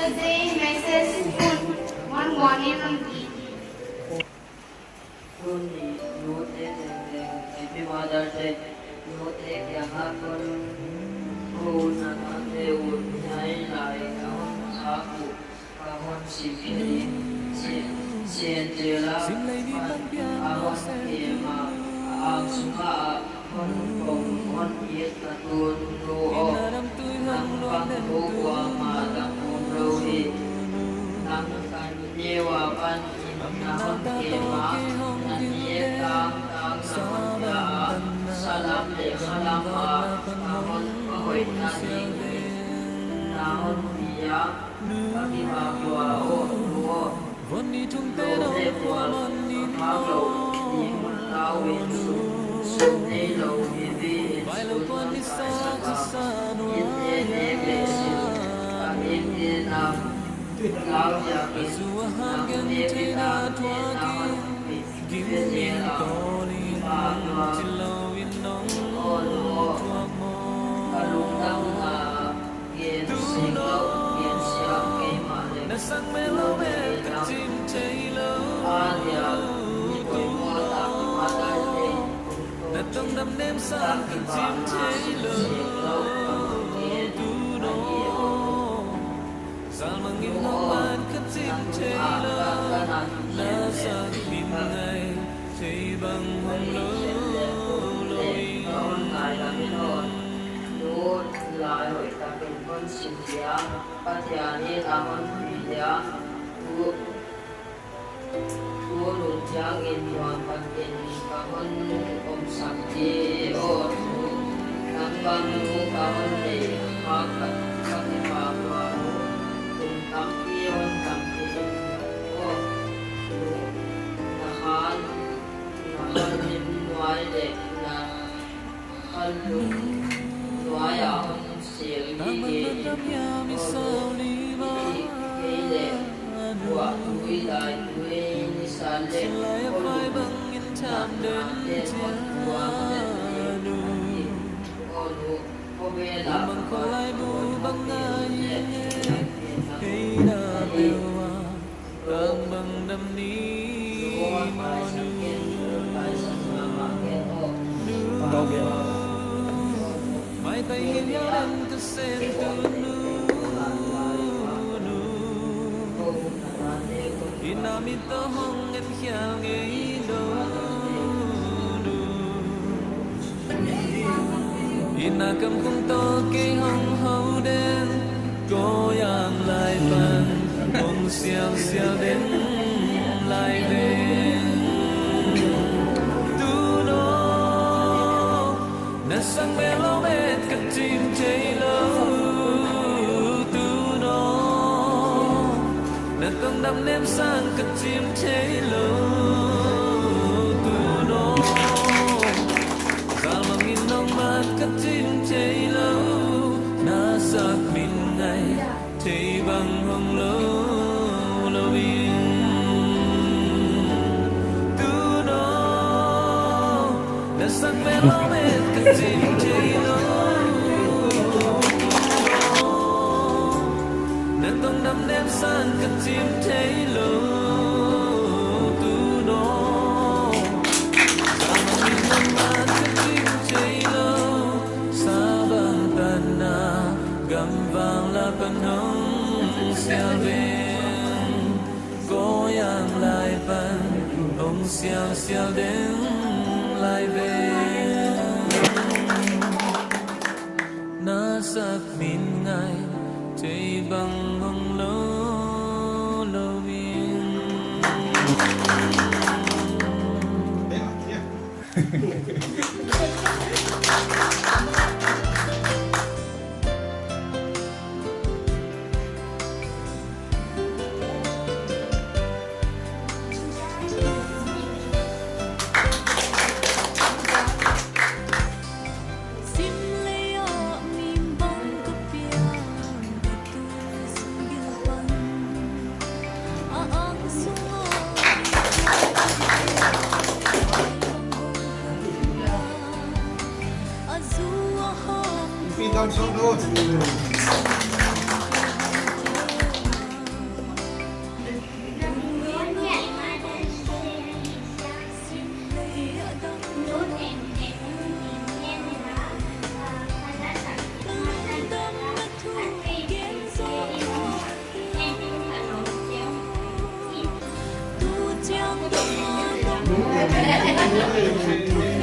Thursday message one morning on Only no day happy Mother's Day. No day kaya hapon ko na natin ay lại kahon sa ako kahon si Pili si Angela kahon kema ang suka kahon kahon iit na tulo ng pagkukuha matang umrohi ng kanyewapan kahon kema salam để salam kahon kahoy naning nahon biya bagi bahwa o để buat maklo di muntawin sunay lo bibi sunay sa hindi neglesin hindi nam lao yakin nam nebita nam hindi nam Sang melo me kachim chaylo na tông đâm đêm sang kachim chaylo tu no sal mangin man kachim chaylo na sang min ngay chay bang hong lo lại hội taเป็นคนสิเสียปัจจัยนี้ตามมันวิทยาตัวหลุดจากอินทรีย์ปัจจัยกับมันอมสักทีโอ้ทั้งบางมุกกับมันเองมากับปฏิบัติว่าคุณทำที่มันทำที่โอ้ทหารนิมไว้เด็กนะขันลุงไว้เอาNang magdadamya mi sa liwan Sila'y apa'y bangin tam din tiyan Lamang ko ay bubang ngayon Kay nabiwa Ang bangdam ni Manu May kahiyaran kasi tununu Inamit tohong at hiyang ilo Inakam kong to kay hong hou den Cô yang lại phần Kong siêu siêu đến lại đến Tuno Nasang melo met kachim chaylo Tuno Natong đam nêm sang kachim chaylo Tuno Salmang inong mat kachim chaylo Nasak min ngay chay bang hong lo lovin Tuno Nasang melo met kachim chaylo Natong đam nêm sang kachim chaylo Tuno Salmang inong mat kachim chaylo Sabang tana gam vang la panong xiao đến Cô yang lại pan ông xiao xiao đến lại về Na sak min ngay chay bang hong lo lovin Sim leo mim bong kapian itu sungguhan aang sungo azua hom Feed them so good. Hãy subscribe cho kênh Ghiền Mì Gõ để không bỏ lỡ